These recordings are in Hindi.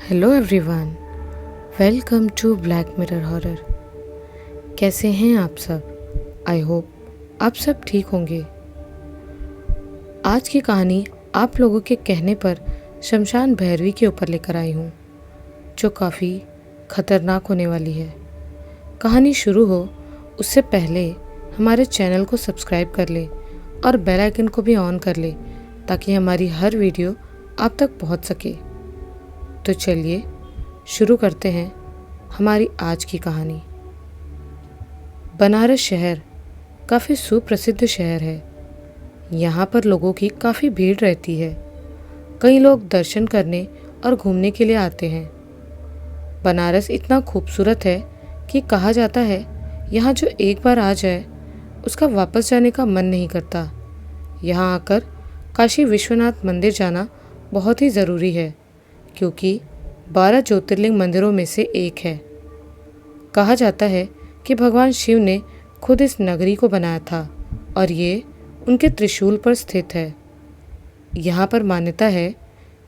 Hello everyone, welcome to Black Mirror Horror. कैसे हैं आप सब? आई होप आप सब ठीक होंगे। आज की कहानी आप लोगों के कहने पर शमशान भैरवी के ऊपर लेकर आई हूँ, जो काफ़ी ख़तरनाक होने वाली है। कहानी शुरू हो उससे पहले हमारे चैनल को सब्सक्राइब कर ले और बेल आइकन को भी ऑन कर ले ताकि हमारी हर वीडियो आप तक पहुँच सके। तो चलिए शुरू करते हैं हमारी आज की कहानी। बनारस शहर काफ़ी सुप्रसिद्ध शहर है। यहाँ पर लोगों की काफ़ी भीड़ रहती है। कई लोग दर्शन करने और घूमने के लिए आते हैं। बनारस इतना खूबसूरत है कि कहा जाता है यहाँ जो एक बार आ जाए उसका वापस जाने का मन नहीं करता। यहाँ आकर काशी विश्वनाथ मंदिर जाना बहुत ही ज़रूरी है, क्योंकि 12 ज्योतिर्लिंग मंदिरों में से एक है। कहा जाता है कि भगवान शिव ने खुद इस नगरी को बनाया था और ये उनके त्रिशूल पर स्थित है। यहाँ पर मान्यता है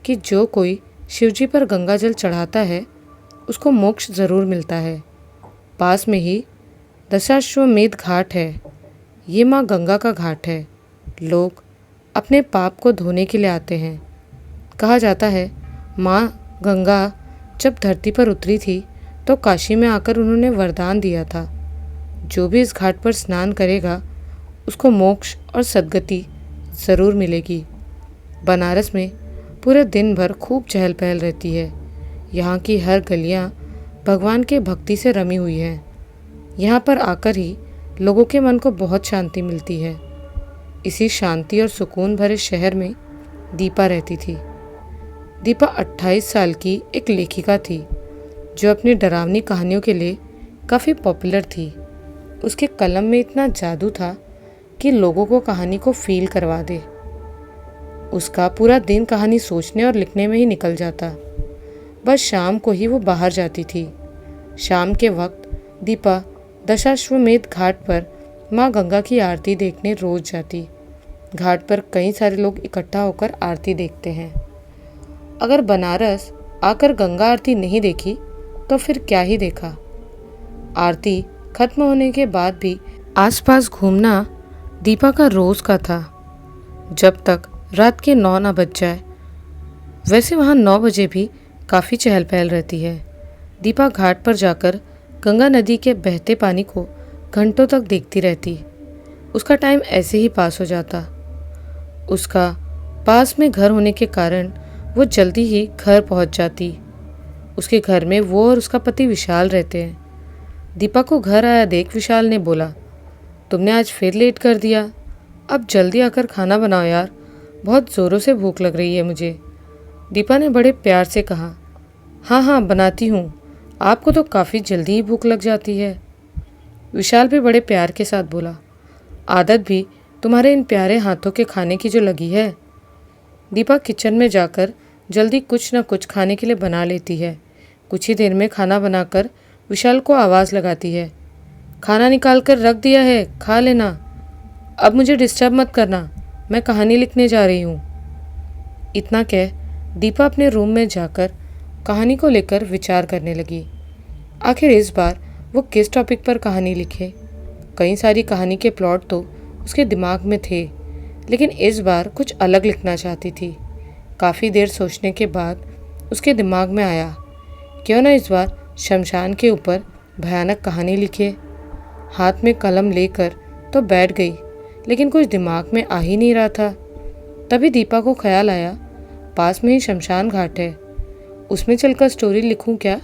कि जो कोई शिवजी पर गंगा जल चढ़ाता है उसको मोक्ष ज़रूर मिलता है। पास में ही दशाश्वमेध घाट है। ये माँ गंगा का घाट है। लोग अपने पाप को धोने के लिए आते हैं। कहा जाता है माँ गंगा जब धरती पर उतरी थी तो काशी में आकर उन्होंने वरदान दिया था, जो भी इस घाट पर स्नान करेगा उसको मोक्ष और सद्गति ज़रूर मिलेगी। बनारस में पूरे दिन भर खूब चहल पहल रहती है। यहाँ की हर गलियाँ भगवान के भक्ति से रमी हुई हैं। यहाँ पर आकर ही लोगों के मन को बहुत शांति मिलती है। इसी शांति और सुकून भरे शहर में दीपा रहती थी। दीपा 28 साल की एक लेखिका थी जो अपनी डरावनी कहानियों के लिए काफ़ी पॉपुलर थी। उसके कलम में इतना जादू था कि लोगों को कहानी को फील करवा दे। उसका पूरा दिन कहानी सोचने और लिखने में ही निकल जाता। बस शाम को ही वो बाहर जाती थी। शाम के वक्त दीपा दशाश्वमेध घाट पर माँ गंगा की आरती देखने रोज जाती। घाट पर कई सारे लोग इकट्ठा होकर आरती देखते हैं। अगर बनारस आकर गंगा आरती नहीं देखी तो फिर क्या ही देखा। आरती खत्म होने के बाद भी आसपास घूमना दीपा का रोज का था, जब तक रात के 9 ना बज जाए। वैसे वहाँ 9 बजे भी काफ़ी चहल पहल रहती है। दीपा घाट पर जाकर गंगा नदी के बहते पानी को घंटों तक देखती रहती। उसका टाइम ऐसे ही पास हो जाता। उसका पास में घर होने के कारण वो जल्दी ही घर पहुंच जाती। उसके घर में वो और उसका पति विशाल रहते हैं। दीपा को घर आया देख विशाल ने बोला, तुमने आज फिर लेट कर दिया। अब जल्दी आकर खाना बनाओ यार, बहुत ज़ोरों से भूख लग रही है मुझे। दीपा ने बड़े प्यार से कहा, हाँ हाँ बनाती हूँ, आपको तो काफ़ी जल्दी ही भूख लग जाती है। विशाल भी बड़े प्यार के साथ बोला, आदत भी तुम्हारे इन प्यारे हाथों के खाने की जो लगी है। दीपा किचन में जाकर जल्दी कुछ न कुछ खाने के लिए बना लेती है। कुछ ही देर में खाना बनाकर विशाल को आवाज़ लगाती है, खाना निकाल कर रख दिया है, खा लेना। अब मुझे डिस्टर्ब मत करना, मैं कहानी लिखने जा रही हूँ। इतना कह दीपा अपने रूम में जाकर कहानी को लेकर विचार करने लगी। आखिर इस बार वो किस टॉपिक पर कहानी लिखे। कई सारी कहानी के प्लॉट तो उसके दिमाग में थे, लेकिन इस बार कुछ अलग लिखना चाहती थी। काफ़ी देर सोचने के बाद उसके दिमाग में आया, क्यों ना इस बार शमशान के ऊपर भयानक कहानी लिखे। हाथ में कलम लेकर तो बैठ गई, लेकिन कुछ दिमाग में आ ही नहीं रहा था। तभी दीपा को ख्याल आया, पास में ही शमशान घाट है, उसमें चलकर स्टोरी लिखूं क्या।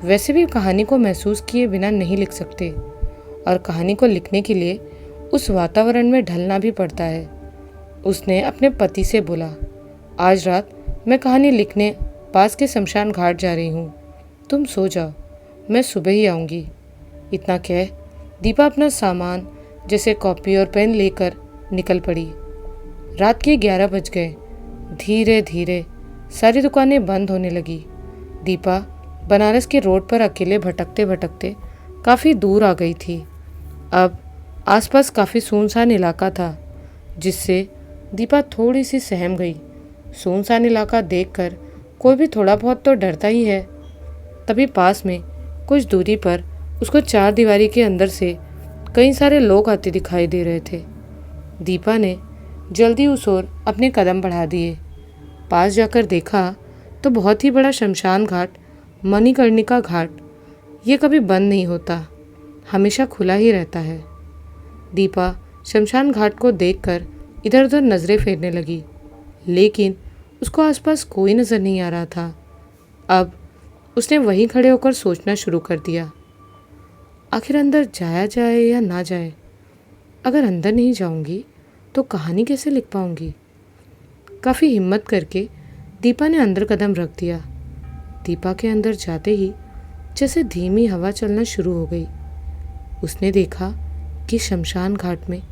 वैसे भी कहानी को महसूस किए बिना नहीं लिख सकते, और कहानी को लिखने के लिए उस वातावरण में ढलना भी पड़ता है। उसने अपने पति से बोला, आज रात मैं कहानी लिखने पास के शमशान घाट जा रही हूँ, तुम सो जाओ, मैं सुबह ही आऊँगी। इतना कह दीपा अपना सामान जैसे कॉपी और पेन लेकर निकल पड़ी। रात के 11 बज गए। धीरे धीरे सारी दुकानें बंद होने लगी। दीपा बनारस के रोड पर अकेले भटकते भटकते काफ़ी दूर आ गई थी। अब आसपास काफ़ी सुनसान इलाका था, जिससे दीपा थोड़ी सी सहम गई। सुनसान इलाका देखकर कोई भी थोड़ा बहुत तो डरता ही है। तभी पास में कुछ दूरी पर उसको चारदीवारी के अंदर से कई सारे लोग आते दिखाई दे रहे थे। दीपा ने जल्दी उस ओर अपने कदम बढ़ा दिए। पास जाकर देखा तो बहुत ही बड़ा शमशान घाट, मणिकर्णिका घाट, ये कभी बंद नहीं होता, हमेशा खुला ही रहता है। दीपा शमशान घाट को देखकर इधर उधर नज़रें फेरने लगी, लेकिन उसको आसपास कोई नज़र नहीं आ रहा था। अब उसने वहीं खड़े होकर सोचना शुरू कर दिया, आखिर अंदर जाया जाए या ना जाए। अगर अंदर नहीं जाऊंगी तो कहानी कैसे लिख पाऊंगी। काफ़ी हिम्मत करके दीपा ने अंदर कदम रख दिया। दीपा के अंदर जाते ही जैसे धीमी हवा चलना शुरू हो गई। उसने देखा कि शमशान घाट में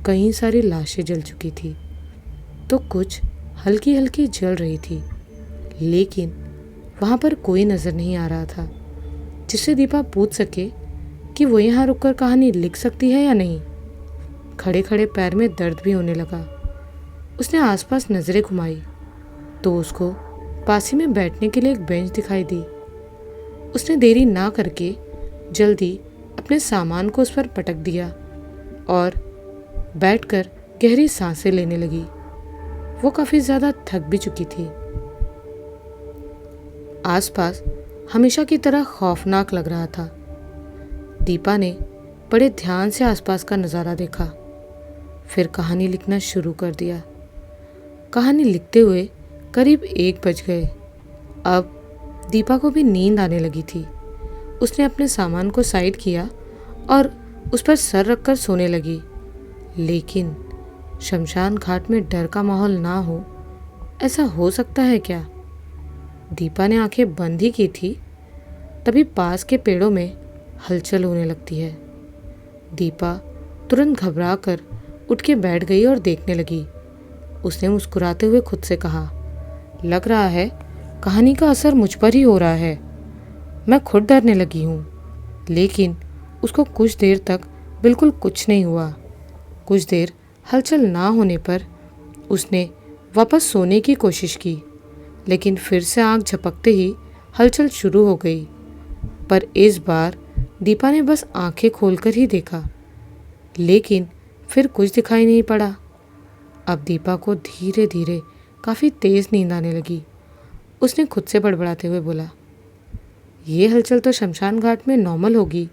कई सारी लाशें जल चुकी थी, तो कुछ हल्की हल्की जल रही थी, लेकिन वहाँ पर कोई नज़र नहीं आ रहा था जिससे दीपा पूछ सके कि वो यहाँ रुककर कहानी लिख सकती है या नहीं। खड़े खड़े पैर में दर्द भी होने लगा। उसने आसपास नज़रें घुमाई तो उसको पास ही में बैठने के लिए एक बेंच दिखाई दी। उसने देरी ना करके जल्दी अपने सामान को उस पर पटक दिया और बैठकर गहरी सांसें लेने लगी। वो काफ़ी ज़्यादा थक भी चुकी थी। आसपास हमेशा की तरह खौफनाक लग रहा था। दीपा ने बड़े ध्यान से आसपास का नज़ारा देखा, फिर कहानी लिखना शुरू कर दिया। कहानी लिखते हुए करीब 1 बज गए। अब दीपा को भी नींद आने लगी थी। उसने अपने सामान को साइड किया और उस पर सर रखकर सोने लगी। लेकिन शमशान घाट में डर का माहौल ना हो, ऐसा हो सकता है क्या? दीपा ने आंखें बंद ही की थी, तभी पास के पेड़ों में हलचल होने लगती है। दीपा तुरंत घबरा कर उठ के बैठ गई और देखने लगी। उसने मुस्कुराते हुए खुद से कहा, लग रहा है कहानी का असर मुझ पर ही हो रहा है। मैं खुद डरने लगी हूँ। लेकिन उसको कुछ देर तक बिल्कुल कुछ नहीं हुआ। कुछ देर हलचल ना होने पर उसने वापस सोने की कोशिश की, लेकिन फिर से आंख झपकते ही हलचल शुरू हो गई। पर इस बार दीपा ने बस आंखें खोलकर ही देखा, लेकिन फिर कुछ दिखाई नहीं पड़ा। अब दीपा को धीरे धीरे काफ़ी तेज़ नींद आने लगी। उसने खुद से बड़बड़ाते हुए बोला, ये हलचल तो शमशान घाट में नॉर्मल होगी,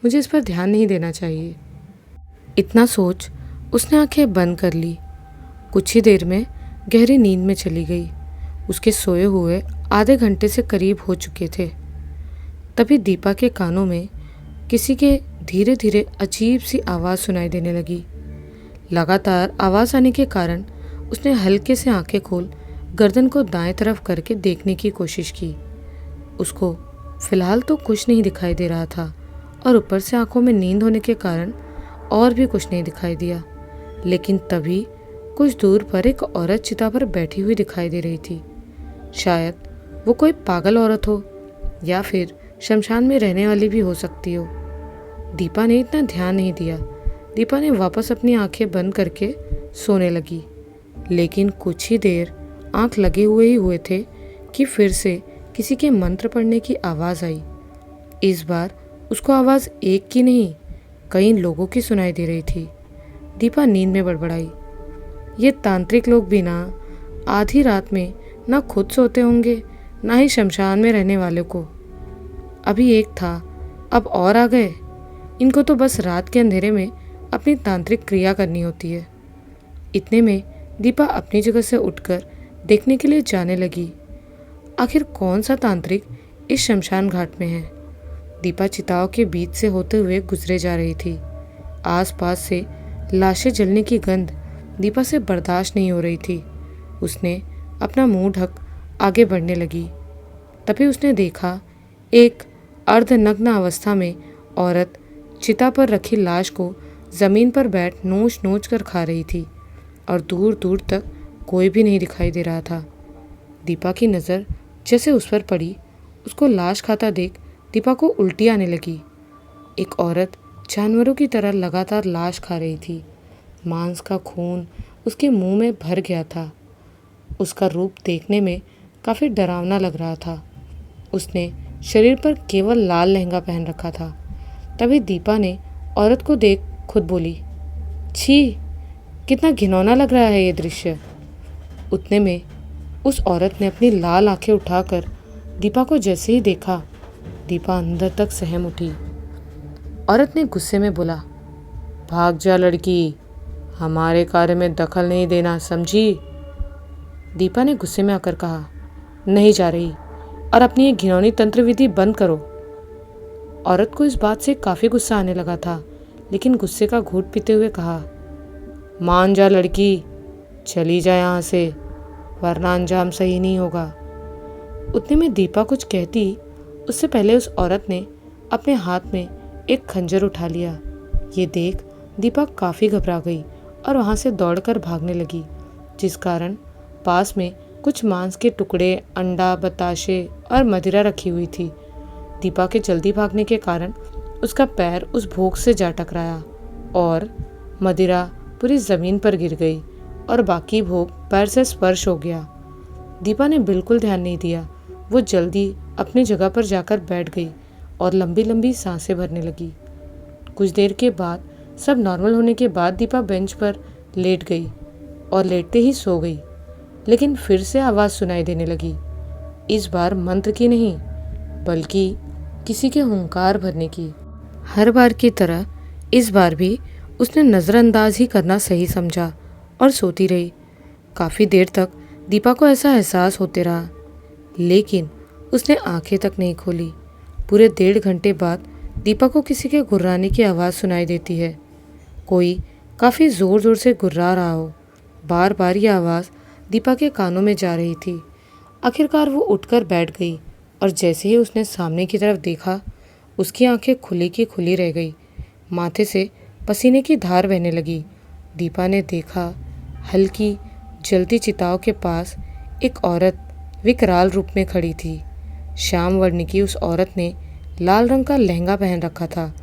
मुझे इस पर ध्यान नहीं देना चाहिए। इतना सोच उसने आंखें बंद कर ली। कुछ ही देर में गहरी नींद में चली गई। उसके सोए हुए आधे घंटे से करीब हो चुके थे। तभी दीपा के कानों में किसी के धीरे धीरे अजीब सी आवाज़ सुनाई देने लगी। लगातार आवाज़ आने के कारण उसने हल्के से आंखें खोल गर्दन को दाएं तरफ करके देखने की कोशिश की। उसको फिलहाल तो कुछ नहीं दिखाई दे रहा था और ऊपर से आंखों में नींद होने के कारण और भी कुछ नहीं दिखाई दिया। लेकिन तभी कुछ दूर पर एक औरत चिता पर बैठी हुई दिखाई दे रही थी। शायद वो कोई पागल औरत हो या फिर शमशान में रहने वाली भी हो सकती हो। दीपा ने इतना ध्यान नहीं दिया। दीपा ने वापस अपनी आंखें बंद करके सोने लगी। लेकिन कुछ ही देर आंख लगे हुए थे कि फिर से किसी के मंत्र पढ़ने की आवाज़ आई। इस बार उसको आवाज़ एक की नहीं, कई लोगों की सुनाई दे रही थी। दीपा नींद में बड़बड़ाई, ये तांत्रिक लोग भी ना आधी रात में ना खुद सोते होंगे, ना ही शमशान में रहने वालों को। अभी एक था, अब और आ गए। इनको तो बस रात के अंधेरे में अपनी तांत्रिक क्रिया करनी होती है। इतने में दीपा अपनी जगह से उठकर देखने के लिए जाने लगी। आखिर कौन सा तांत्रिक इस शमशान घाट में है। दीपा चिताओं के बीच से होते हुए गुजरे जा रही थी। आसपास से लाशें जलने की गंध दीपा से बर्दाश्त नहीं हो रही थी। उसने अपना मुंह ढक आगे बढ़ने लगी। तभी उसने देखा एक अर्धनग्न अवस्था में औरत चिता पर रखी लाश को ज़मीन पर बैठ नोच नोच कर खा रही थी और दूर दूर तक कोई भी नहीं दिखाई दे रहा था। दीपा की नज़र जैसे उस पर पड़ी, उसको लाश खाता देख दीपा को उल्टी आने लगी। एक औरत जानवरों की तरह लगातार लाश खा रही थी। मांस का खून उसके मुंह में भर गया था। उसका रूप देखने में काफ़ी डरावना लग रहा था। उसने शरीर पर केवल लाल लहंगा पहन रखा था। तभी दीपा ने औरत को देख खुद बोली, छी, कितना घिनौना लग रहा है ये दृश्य। उतने में उस औरत ने अपनी लाल आंखें उठाकर दीपा को जैसे ही देखा, दीपा अंदर तक सहम उठी। औरत ने गुस्से में बोला, भाग जा लड़की, हमारे कार्य में दखल नहीं देना, समझी। दीपा ने गुस्से में आकर कहा, नहीं जा रही, और अपनी ये घिनौनी तंत्र विधि बंद करो। औरत को इस बात से काफ़ी गुस्सा आने लगा था, लेकिन गुस्से का घूंट पीते हुए कहा, मान जा लड़की, चली जा यहाँ से, वरना अंजाम सही नहीं होगा। उतने में दीपा कुछ कहती उससे पहले उस औरत ने अपने हाथ में एक खंजर उठा लिया। ये देख दीपा काफ़ी घबरा गई और वहाँ से दौड़कर भागने लगी, जिस कारण पास में कुछ मांस के टुकड़े, अंडा, बताशे और मदिरा रखी हुई थी। दीपा के जल्दी भागने के कारण उसका पैर उस भोग से जा टकराया और मदिरा पूरी ज़मीन पर गिर गई और बाकी भोग पैर से स्पर्श हो गया। दीपा ने बिल्कुल ध्यान नहीं दिया। वो जल्दी अपनी जगह पर जाकर बैठ गई और लंबी लंबी सांसें भरने लगी। कुछ देर के बाद सब नॉर्मल होने के बाद दीपा बेंच पर लेट गई और लेटते ही सो गई। लेकिन फिर से आवाज़ सुनाई देने लगी। इस बार मंत्र की नहीं, बल्कि किसी के हुंकार भरने की। हर बार की तरह इस बार भी उसने नज़रअंदाज ही करना सही समझा और सोती रही। काफ़ी देर तक दीपा को ऐसा एहसास होते रहा, लेकिन उसने आंखें तक नहीं खोली। पूरे 1.5 घंटे बाद दीपा को किसी के गुर्राने की आवाज़ सुनाई देती है। कोई काफ़ी ज़ोर ज़ोर से गुर्रा रहा हो। बार बार ये आवाज़ दीपा के कानों में जा रही थी। आखिरकार वो उठकर बैठ गई और जैसे ही उसने सामने की तरफ देखा, उसकी आंखें खुली की खुली रह गई। माथे से पसीने की धार बहने लगी। दीपा ने देखा, हल्की जलती चिताओं के पास एक औरत विकराल रूप में खड़ी थी। श्याम वर्ण की उस औरत ने लाल रंग का लहंगा पहन रखा था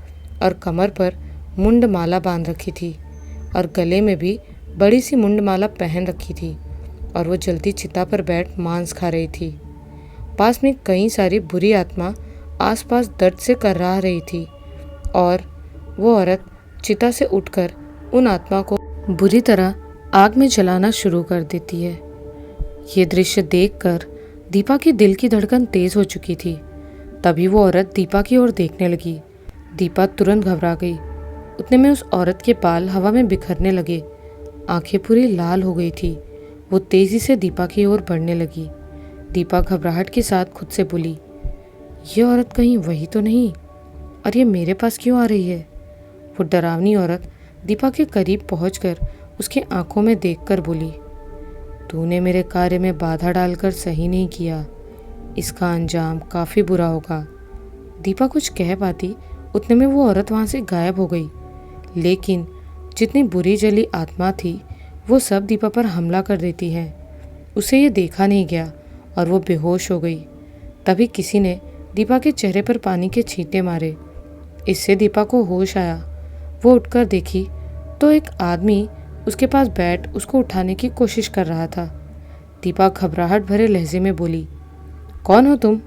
और कमर पर मुंड माला बांध रखी थी और गले में भी बड़ी सी मुंड माला पहन रखी थी, और वो जलती चिता पर बैठ मांस खा रही थी। पास में कई सारी बुरी आत्मा आसपास दर्द से कर्राह रही थी और वो औरत चिता से उठकर उन आत्मा को बुरी तरह आग में जलाना शुरू कर देती है। ये दृश्य देखकर दीपा की दिल की धड़कन तेज हो चुकी थी। तभी वो औरत दीपा की ओर देखने लगी। दीपा तुरंत घबरा गई। उतने में उस औरत के बाल हवा में बिखरने लगे। आंखें पूरी लाल हो गई थी। वो तेजी से दीपा की ओर बढ़ने लगी। दीपा घबराहट के साथ खुद से बोली, ये औरत कहीं वही तो नहीं, और ये मेरे पास क्यों आ रही है। वो डरावनी औरत दीपा के करीब पहुंचकर उसकी आंखों में देखकर बोली, तूने मेरे कार्य में बाधा डालकर सही नहीं किया, इसका अंजाम काफ़ी बुरा होगा। दीपा कुछ कह पाती, उतने में वो औरत वहाँ से गायब हो गई। लेकिन जितनी बुरी जली आत्मा थी, वो सब दीपा पर हमला कर देती है। उसे ये देखा नहीं गया और वो बेहोश हो गई। तभी किसी ने दीपा के चेहरे पर पानी के छींटे मारे। इससे दीपा को होश आया। वो उठकर देखी तो एक आदमी उसके पास बैठ उसको उठाने की कोशिश कर रहा था। दीपा घबराहट भरे लहजे में बोली, कौन हो तुम?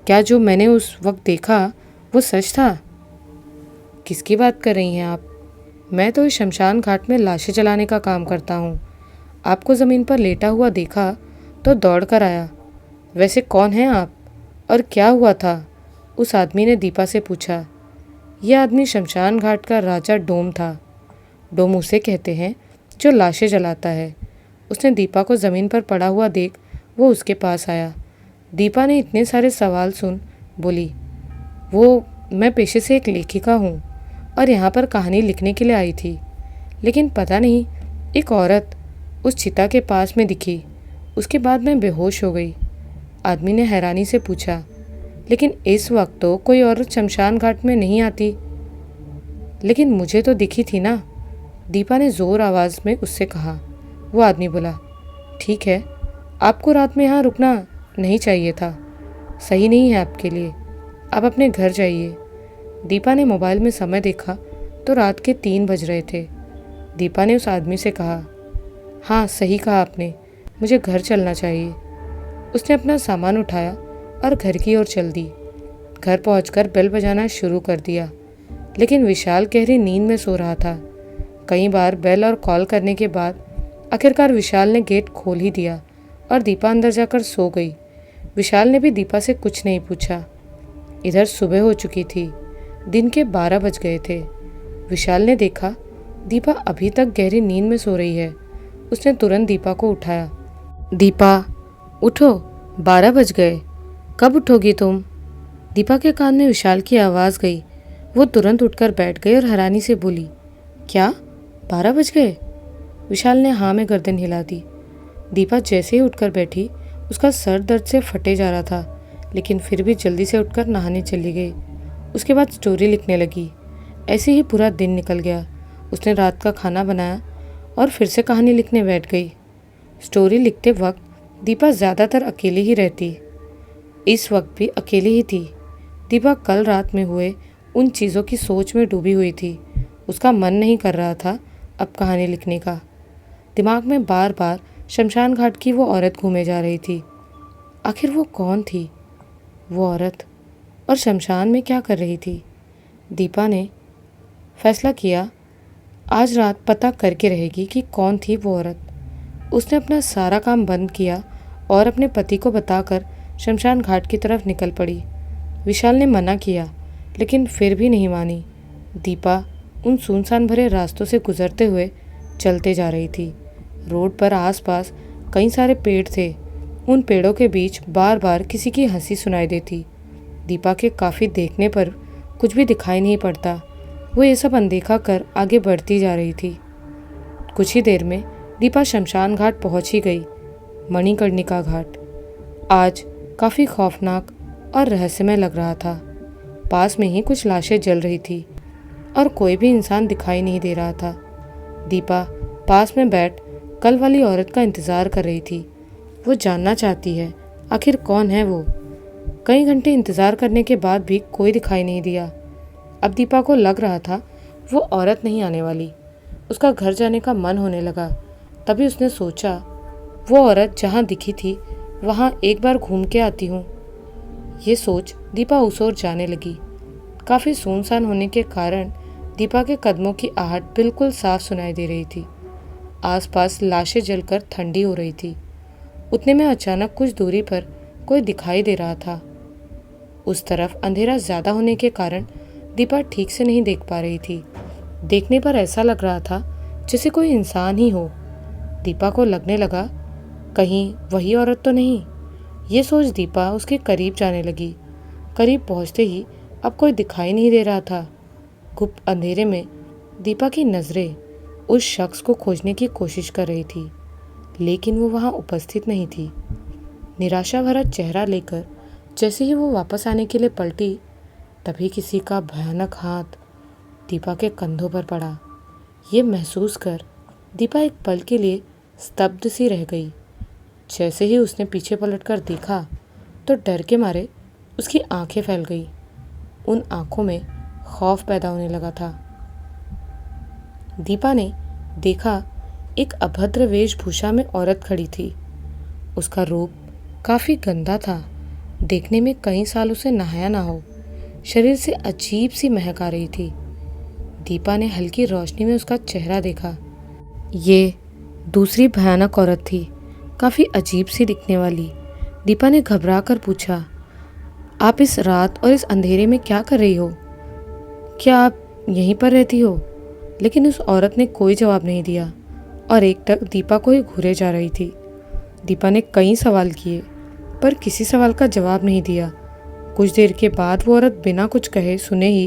क्या जो मैंने उस वक्त देखा वो सच था? किसकी बात कर रही हैं आप? मैं तो इस शमशान घाट में लाशें जलाने का काम करता हूँ। आपको ज़मीन पर लेटा हुआ देखा तो दौड़ कर आया। वैसे कौन हैं आप और क्या हुआ था? उस आदमी ने दीपा से पूछा। यह आदमी शमशान घाट का राजा डोम था। डोम उसे कहते हैं जो लाशें जलाता है। उसने दीपा को ज़मीन पर पड़ा हुआ देख वो उसके पास आया। दीपा ने इतने सारे सवाल सुन बोली, वो मैं पेशे से एक लेखिका हूँ और यहाँ पर कहानी लिखने के लिए आई थी, लेकिन पता नहीं एक औरत उस चिता के पास में दिखी। उसके बाद मैं बेहोश हो गई। आदमी ने हैरानी से पूछा, लेकिन इस वक्त तो कोई औरत शमशान घाट में नहीं आती। लेकिन मुझे तो दिखी थी ना, दीपा ने ज़ोर आवाज़ में उससे कहा। वो आदमी बोला, ठीक है, आपको रात में यहाँ रुकना नहीं चाहिए था, सही नहीं है आपके लिए, आप अपने घर जाइए। दीपा ने मोबाइल में समय देखा तो रात के 3 बज रहे थे। दीपा ने उस आदमी से कहा, हाँ सही कहा आपने, मुझे घर चलना चाहिए। उसने अपना सामान उठाया और घर की ओर चल दी। घर पहुंचकर बेल बजाना शुरू कर दिया, लेकिन विशाल गहरी नींद में सो रहा था। कई बार बेल और कॉल करने के बाद आखिरकार विशाल ने गेट खोल ही दिया और दीपा अंदर जाकर सो गई। विशाल ने भी दीपा से कुछ नहीं पूछा। इधर सुबह हो चुकी थी, दिन के 12 बज गए थे। विशाल ने देखा दीपा अभी तक गहरी नींद में सो रही है। उसने तुरंत दीपा को उठाया। दीपा उठो, 12 बज गए, कब उठोगी तुम? दीपा के कान में विशाल की आवाज़ गई। वो तुरंत उठकर बैठ गई और हैरानी से बोली, क्या 12 बज गए? विशाल ने हाँ में गर्दन हिला दी। दीपा जैसे ही उठकर बैठी, उसका सर दर्द से फटे जा रहा था, लेकिन फिर भी जल्दी से उठकर नहाने चली गई। उसके बाद स्टोरी लिखने लगी। ऐसे ही पूरा दिन निकल गया। उसने रात का खाना बनाया और फिर से कहानी लिखने बैठ गई। स्टोरी लिखते वक्त दीपा ज़्यादातर अकेली ही रहती। इस वक्त भी अकेली ही थी। दीपा कल रात में हुए उन चीज़ों की सोच में डूबी हुई थी। उसका मन नहीं कर रहा था अब कहानी लिखने का। दिमाग में बार बार शमशान घाट की वो औरत घूमे जा रही थी। आखिर वो कौन थी वो औरत, और शमशान में क्या कर रही थी? दीपा ने फैसला किया आज रात पता करके रहेगी कि कौन थी वो औरत। उसने अपना सारा काम बंद किया और अपने पति को बताकर शमशान घाट की तरफ निकल पड़ी। विशाल ने मना किया, लेकिन फिर भी नहीं मानी। दीपा उन सुनसान भरे रास्तों से गुजरते हुए चलते जा रही थी। रोड पर आसपास कई सारे पेड़ थे। उन पेड़ों के बीच बार बार किसी की हंसी सुनाई देती। दीपा के काफ़ी देखने पर कुछ भी दिखाई नहीं पड़ता। वो ये सब अनदेखा कर आगे बढ़ती जा रही थी। कुछ ही देर में दीपा शमशान घाट पहुंच ही गई। मणिकर्णिका घाट आज काफ़ी खौफनाक और रहस्यमय लग रहा था। पास में ही कुछ लाशें जल रही थी और कोई भी इंसान दिखाई नहीं दे रहा था। दीपा पास में बैठ कल वाली औरत का इंतज़ार कर रही थी। वो जानना चाहती है आखिर कौन है वो। कई घंटे इंतज़ार करने के बाद भी कोई दिखाई नहीं दिया। अब दीपा को लग रहा था वो औरत नहीं आने वाली। उसका घर जाने का मन होने लगा। तभी उसने सोचा वो औरत जहाँ दिखी थी वहाँ एक बार घूम के आती हूँ। ये सोच दीपा उस ओर जाने लगी। काफ़ी सुनसान होने के कारण दीपा के कदमों की आहट बिल्कुल साफ सुनाई दे रही थी। आसपास लाशें जलकर ठंडी हो रही थी। उतने में अचानक कुछ दूरी पर कोई दिखाई दे रहा था। उस तरफ अंधेरा ज़्यादा होने के कारण दीपा ठीक से नहीं देख पा रही थी। देखने पर ऐसा लग रहा था जैसे कोई इंसान ही हो। दीपा को लगने लगा कहीं वही औरत तो नहीं। ये सोच दीपा उसके करीब जाने लगी। करीब पहुंचते ही अब कोई दिखाई नहीं दे रहा था। गुप्त अंधेरे में दीपा की नज़रें उस शख्स को खोजने की कोशिश कर रही थी, लेकिन वो वहाँ उपस्थित नहीं थी। निराशा भरा चेहरा लेकर जैसे ही वो वापस आने के लिए पलटी, तभी किसी का भयानक हाथ दीपा के कंधों पर पड़ा। ये महसूस कर दीपा एक पल के लिए स्तब्ध सी रह गई। जैसे ही उसने पीछे पलटकर देखा तो डर के मारे उसकी आंखें फैल गई। उन आंखों में खौफ पैदा होने लगा था। दीपा ने देखा एक अभद्र वेशभूषा में औरत खड़ी थी। उसका रूप काफ़ी गंदा था। देखने में कई सालों से नहाया ना हो। शरीर से अजीब सी महक आ रही थी। दीपा ने हल्की रोशनी में उसका चेहरा देखा। ये दूसरी भयानक औरत थी, काफ़ी अजीब सी दिखने वाली। दीपा ने घबरा कर पूछा, आप इस रात और इस अंधेरे में क्या कर रही हो? क्या आप यहीं पर रहती हो? लेकिन उस औरत ने कोई जवाब नहीं दिया और एकटक दीपा को ही घूरे जा रही थी। दीपा ने कई सवाल किए पर किसी सवाल का जवाब नहीं दिया। कुछ देर के बाद वो औरत बिना कुछ कहे सुने ही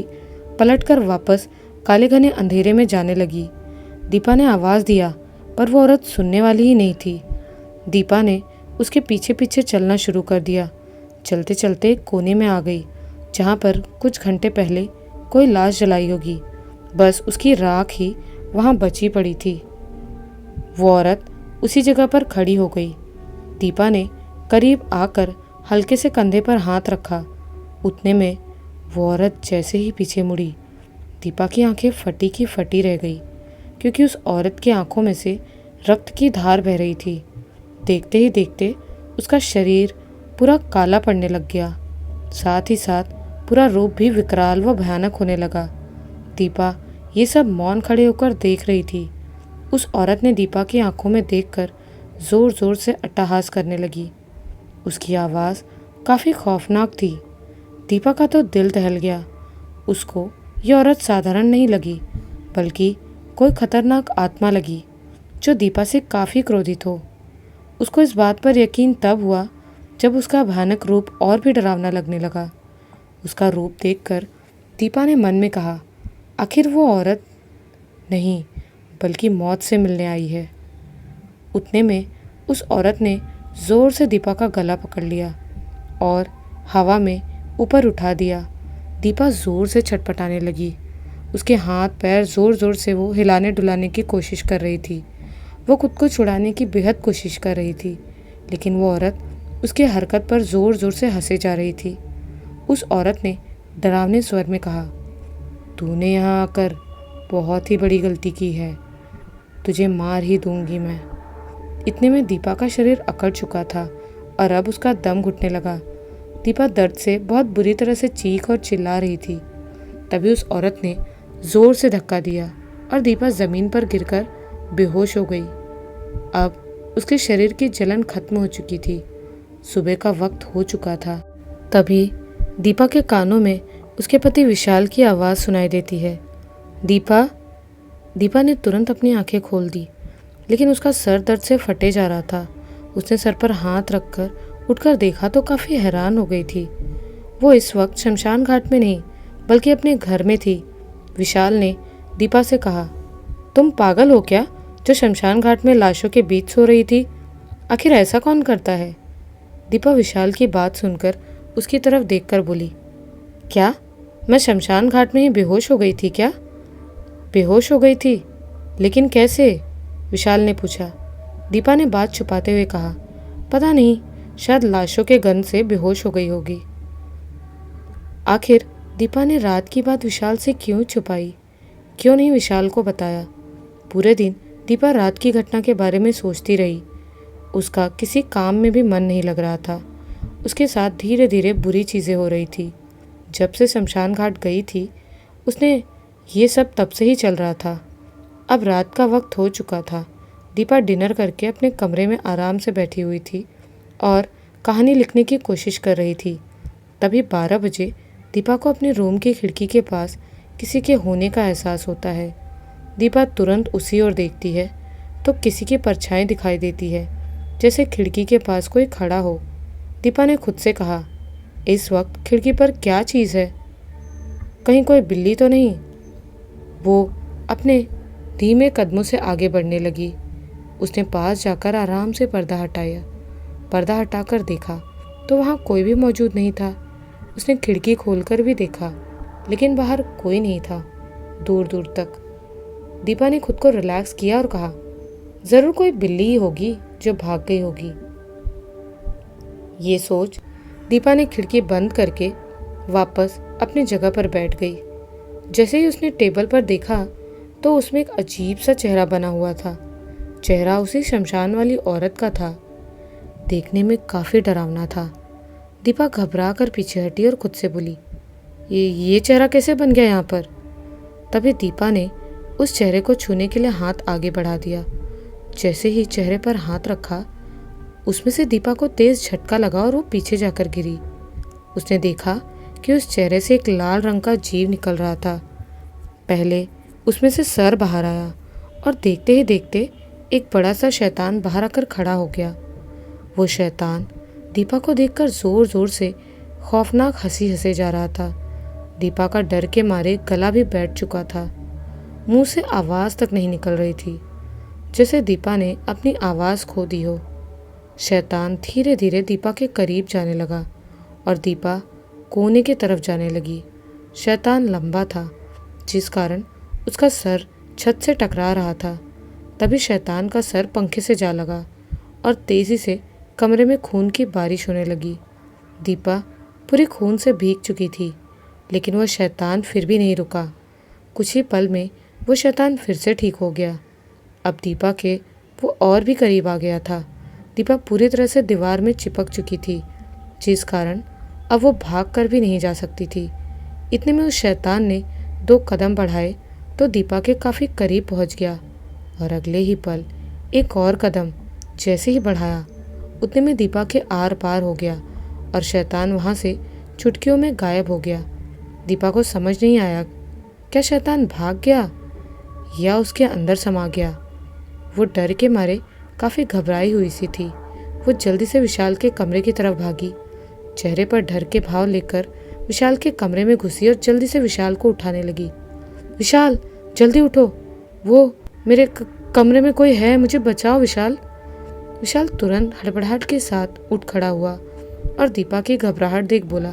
पलटकर वापस काले घने अंधेरे में जाने लगी। दीपा ने आवाज़ दिया पर वो औरत सुनने वाली ही नहीं थी। दीपा ने उसके पीछे पीछे चलना शुरू कर दिया। चलते चलते एक कोने में आ गई जहाँ पर कुछ घंटे पहले कोई लाश जलाई होगी। बस उसकी राख ही वहाँ बची पड़ी थी। वो औरत उसी जगह पर खड़ी हो गई। दीपा ने करीब आकर हल्के से कंधे पर हाथ रखा। उतने में वो औरत जैसे ही पीछे मुड़ी, दीपा की आंखें फटी की फटी रह गई, क्योंकि उस औरत की आंखों में से रक्त की धार बह रही थी। देखते ही देखते उसका शरीर पूरा काला पड़ने लग गया। साथ ही साथ पूरा रूप भी विकराल व भयानक होने लगा। दीपा ये सब मौन खड़े होकर देख रही थी। उस औरत ने दीपा की आंखों में देखकर जोर जोर से अट्टहास करने लगी। उसकी आवाज़ काफ़ी खौफनाक थी। दीपा का तो दिल दहल गया। उसको ये औरत साधारण नहीं लगी, बल्कि कोई खतरनाक आत्मा लगी जो दीपा से काफ़ी क्रोधित हो। उसको इस बात पर यकीन तब हुआ जब उसका भयानक रूप और भी डरावना लगने लगा। उसका रूप देखकर दीपा ने मन में कहा, आखिर वो औरत नहीं बल्कि मौत से मिलने आई है। उतने में उस औरत ने ज़ोर से दीपा का गला पकड़ लिया और हवा में ऊपर उठा दिया। दीपा ज़ोर से छटपटाने लगी। उसके हाथ पैर ज़ोर ज़ोर से वो हिलाने डुलाने की कोशिश कर रही थी। वो खुद को छुड़ाने की बेहद कोशिश कर रही थी, लेकिन वो औरत उसकी हरकत पर ज़ोर ज़ोर से हंसे जा रही थी। उस औरत ने डरावने स्वर में कहा, तूने यहाँ आकर बहुत ही बड़ी गलती की है, तुझे मार ही दूंगी मैं। इतने में दीपा का शरीर अकड़ चुका था और अब उसका दम घुटने लगा। दीपा दर्द से बहुत बुरी तरह से चीख और चिल्ला रही थी। तभी उस औरत ने ज़ोर से धक्का दिया और दीपा ज़मीन पर गिरकर बेहोश हो गई। अब उसके शरीर की जलन खत्म हो चुकी थी। सुबह का वक्त हो चुका था। तभी दीपा के कानों में उसके पति विशाल की आवाज़ सुनाई देती है, दीपा। दीपा ने तुरंत अपनी आंखें खोल दी, लेकिन उसका सर दर्द से फटे जा रहा था। उसने सर पर हाथ रखकर उठकर देखा तो काफ़ी हैरान हो गई थी। वो इस वक्त शमशान घाट में नहीं बल्कि अपने घर में थी। विशाल ने दीपा से कहा, तुम पागल हो क्या जो शमशान घाट में लाशों के बीच सो रही थी? आखिर ऐसा कौन करता है? दीपा विशाल की बात सुनकर उसकी तरफ देखकर बोली, क्या मैं शमशान घाट में ही बेहोश हो गई थी क्या? बेहोश हो गई थी? लेकिन कैसे? विशाल ने पूछा। दीपा ने बात छुपाते हुए कहा, पता नहीं, शायद लाशों के गंध से बेहोश हो गई होगी। आखिर दीपा ने रात की बात विशाल से क्यों छुपाई? क्यों नहीं विशाल को बताया? पूरे दिन दीपा रात की घटना के बारे में सोचती रही। उसका किसी काम में भी मन नहीं लग रहा था। उसके साथ धीरे धीरे बुरी चीज़ें हो रही थी। जब से शमशान घाट गई थी उसने ये सब तब से ही चल रहा था। अब रात का वक्त हो चुका था। दीपा डिनर करके अपने कमरे में आराम से बैठी हुई थी और कहानी लिखने की कोशिश कर रही थी। तभी 12 बजे दीपा को अपने रूम की खिड़की के पास किसी के होने का एहसास होता है। दीपा तुरंत उसी ओर देखती है तो किसी की परछाई दिखाई देती है, जैसे खिड़की के पास कोई खड़ा हो। दीपा ने खुद से कहा, इस वक्त खिड़की पर क्या चीज़ है? कहीं कोई बिल्ली तो नहीं? वो अपने धीमे कदमों से आगे बढ़ने लगी। उसने पास जाकर आराम से पर्दा हटाया। पर्दा हटाकर देखा तो वहाँ कोई भी मौजूद नहीं था। उसने खिड़की खोलकर भी देखा, लेकिन बाहर कोई नहीं था दूर दूर तक। दीपा ने खुद को रिलैक्स किया और कहा, ज़रूर कोई बिल्ली ही होगी जो भाग गई होगी। ये सोच दीपा ने खिड़की बंद करके वापस अपनी जगह पर बैठ गई। जैसे ही उसने टेबल पर देखा तो उसमें एक अजीब सा चेहरा बना हुआ था। चेहरा उसी शमशान वाली औरत का था। देखने में काफ़ी डरावना था। दीपा घबरा कर पीछे हटी और खुद से बोली, ये चेहरा कैसे बन गया यहाँ पर? तभी दीपा ने उस चेहरे को छूने के लिए हाथ आगे बढ़ा दिया। जैसे ही चेहरे पर हाथ रखा, उसमें से दीपा को तेज झटका लगा और वो पीछे जाकर गिरी। उसने देखा कि उस चेहरे से एक लाल रंग का जीव निकल रहा था। पहले उसमें से सर बाहर आया और देखते ही देखते एक बड़ा सा शैतान बाहर आकर खड़ा हो गया। वो शैतान दीपा को देखकर जोर जोर से खौफनाक हंसी हंसे जा रहा था। दीपा का डर के मारे गला भी बैठ चुका था। मुंह से आवाज़ तक नहीं निकल रही थी, जैसे दीपा ने अपनी आवाज़ खो दी हो। शैतान धीरे धीरे दीपा के करीब जाने लगा और दीपा कोने की तरफ जाने लगी। शैतान लंबा था, जिस कारण उसका सर छत से टकरा रहा था। तभी शैतान का सर पंखे से जा लगा और तेज़ी से कमरे में खून की बारिश होने लगी। दीपा पूरी खून से भीग चुकी थी, लेकिन वह शैतान फिर भी नहीं रुका। कुछ ही पल में वो शैतान फिर से ठीक हो गया। अब दीपा के वो और भी करीब आ गया था। दीपा पूरी तरह से दीवार में चिपक चुकी थी, जिस कारण अब वो भाग कर भी नहीं जा सकती थी। इतने में उस शैतान ने 2 कदम बढ़ाए तो दीपा के काफ़ी करीब पहुंच गया और अगले ही पल एक और कदम जैसे ही बढ़ाया उतने में दीपा के आर पार हो गया और शैतान वहाँ से चुटकियों में गायब हो गया। दीपा को समझ नहीं आया, क्या शैतान भाग गया या उसके अंदर समा गया। वो डर के मारे काफ़ी घबराई हुई सी थी। वो जल्दी से विशाल के कमरे की तरफ भागी, चेहरे पर डर के भाव लेकर विशाल के कमरे में घुसी और जल्दी से विशाल को उठाने लगी। विशाल, जल्दी उठो, वो मेरे कमरे में कोई है, मुझे बचाओ विशाल। विशाल तुरंत हड़बड़ाहट के साथ उठ खड़ा हुआ और दीपा की घबराहट देख बोला,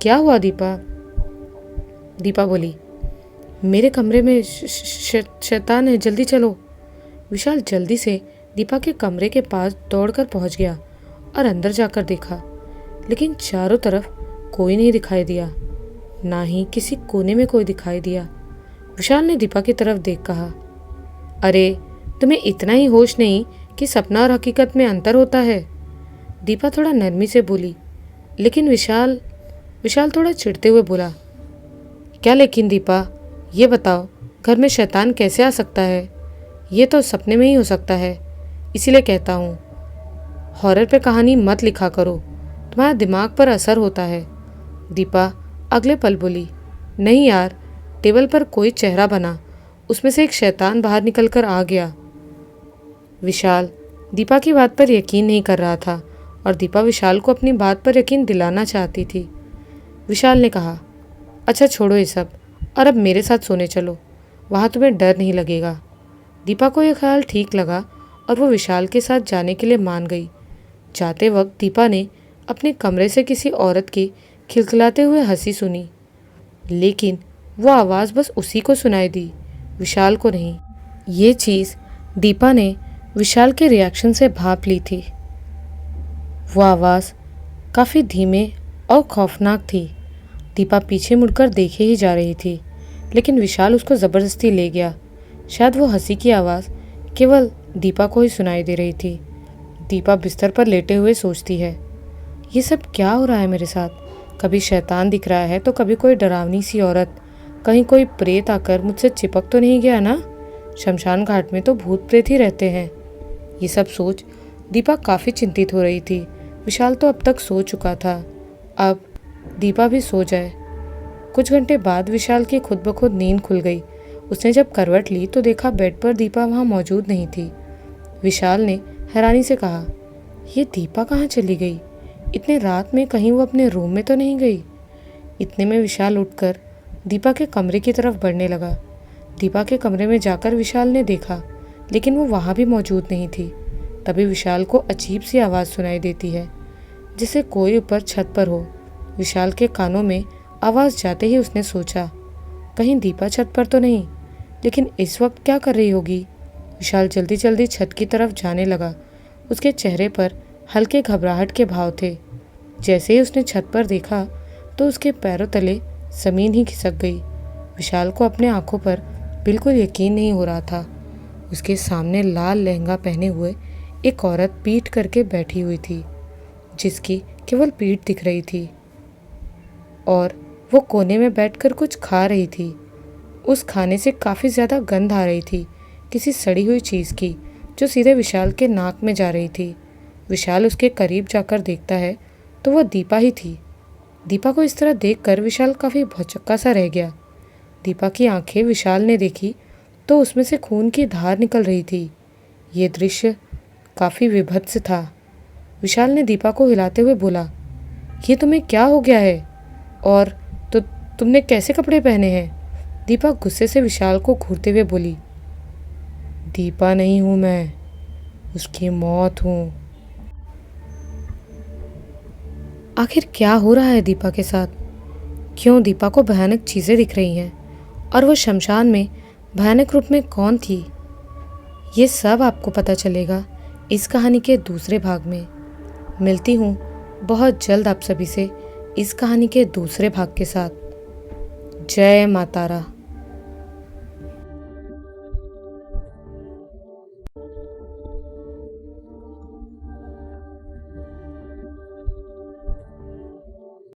क्या हुआ दीपा? दीपा बोली, मेरे कमरे में शैतान है, जल्दी चलो। विशाल जल्दी से दीपा के कमरे के पास दौड़कर पहुंच गया और अंदर जाकर देखा, लेकिन चारों तरफ कोई नहीं दिखाई दिया, ना ही किसी कोने में कोई दिखाई दिया। विशाल ने दीपा की तरफ देख कहा, अरे तुम्हें इतना ही होश नहीं कि सपना और हकीकत में अंतर होता है? दीपा थोड़ा नरमी से बोली। लेकिन विशाल थोड़ा चिढ़ते हुए बोला, क्या लेकिन दीपा, ये बताओ घर में शैतान कैसे आ सकता है? ये तो सपने में ही हो सकता है, इसीलिए कहता हूँ हॉरर पे कहानी मत लिखा करो, तुम्हारा दिमाग पर असर होता है। दीपा अगले पल बोली, नहीं यार, टेबल पर कोई चेहरा बना, उसमें से एक शैतान बाहर निकलकर आ गया। विशाल दीपा की बात पर यकीन नहीं कर रहा था और दीपा विशाल को अपनी बात पर यकीन दिलाना चाहती थी। विशाल ने कहा, अच्छा छोड़ो ये सब और अब मेरे साथ सोने चलो, वहाँ तुम्हें डर नहीं लगेगा। दीपा को यह ख्याल ठीक लगा और वो विशाल के साथ जाने के लिए मान गई। जाते वक्त दीपा ने अपने कमरे से किसी औरत की खिलखिलाते हुए हंसी सुनी, लेकिन वो आवाज़ बस उसी को सुनाई दी, विशाल को नहीं। ये चीज़ दीपा ने विशाल के रिएक्शन से भाप ली थी। वो आवाज़ काफ़ी धीमे और खौफनाक थी। दीपा पीछे मुड़कर देखे ही जा रही थी, लेकिन विशाल उसको ज़बरदस्ती ले गया। शायद वो हंसी की आवाज़ केवल दीपा को ही सुनाई दे रही थी। दीपा बिस्तर पर लेटे हुए सोचती है, ये सब क्या हो रहा है मेरे साथ? कभी शैतान दिख रहा है तो कभी कोई डरावनी सी औरत, कहीं कोई प्रेत आकर मुझसे चिपक तो नहीं गया ना? शमशान घाट में तो भूत प्रेत ही रहते हैं। ये सब सोच दीपा काफ़ी चिंतित हो रही थी। विशाल तो अब तक सो चुका था, अब दीपा भी सो जाए। कुछ घंटे बाद विशाल की खुद ब खुद नींद खुल गई। उसने जब करवट ली तो देखा बेड पर दीपा वहाँ मौजूद नहीं थी। विशाल ने हैरानी से कहा, ये दीपा कहाँ चली गई? इतने रात में कहीं वो अपने रूम में तो नहीं गई? इतने में विशाल उठकर दीपा के कमरे की तरफ बढ़ने लगा। दीपा के कमरे में जाकर विशाल ने देखा, लेकिन वो वहाँ भी मौजूद नहीं थी। तभी विशाल को अजीब सी आवाज़ सुनाई देती है, जिसे कोई ऊपर छत पर हो। विशाल के कानों में आवाज़ जाते ही उसने सोचा, कहीं दीपा छत पर तो नहीं, लेकिन इस वक्त क्या कर रही होगी? विशाल जल्दी जल्दी छत की तरफ जाने लगा। उसके चेहरे पर हल्के घबराहट के भाव थे। जैसे ही उसने छत पर देखा तो उसके पैरों तले ज़मीन ही खिसक गई। विशाल को अपने आंखों पर बिल्कुल यकीन नहीं हो रहा था। उसके सामने लाल लहंगा पहने हुए एक औरत पीठ करके बैठी हुई थी, जिसकी केवल पीठ दिख रही थी और वो कोने में बैठकर कुछ खा रही थी। उस खाने से काफ़ी ज़्यादा गंध आ रही थी, किसी सड़ी हुई चीज़ की, जो सीधे विशाल के नाक में जा रही थी। विशाल उसके करीब जाकर देखता है तो वह दीपा ही थी। दीपा को इस तरह देखकर विशाल काफ़ी भौचक्का सा रह गया। दीपा की आंखें विशाल ने देखी तो उसमें से खून की धार निकल रही थी। ये दृश्य काफ़ी विभत्स था। विशाल ने दीपा को हिलाते हुए बोला, ये तुम्हें क्या हो गया है? और तो तुमने कैसे कपड़े पहने हैं? दीपा गुस्से से विशाल को घूरते हुए बोली, दीपा नहीं हूँ मैं, उसकी मौत हूँ। आखिर क्या हो रहा है दीपा के साथ? क्यों दीपा को भयानक चीज़ें दिख रही हैं? और वो शमशान में भयानक रूप में कौन थी? ये सब आपको पता चलेगा इस कहानी के दूसरे भाग में। मिलती हूँ बहुत जल्द आप सभी से इस कहानी के दूसरे भाग के साथ। जय माता रा।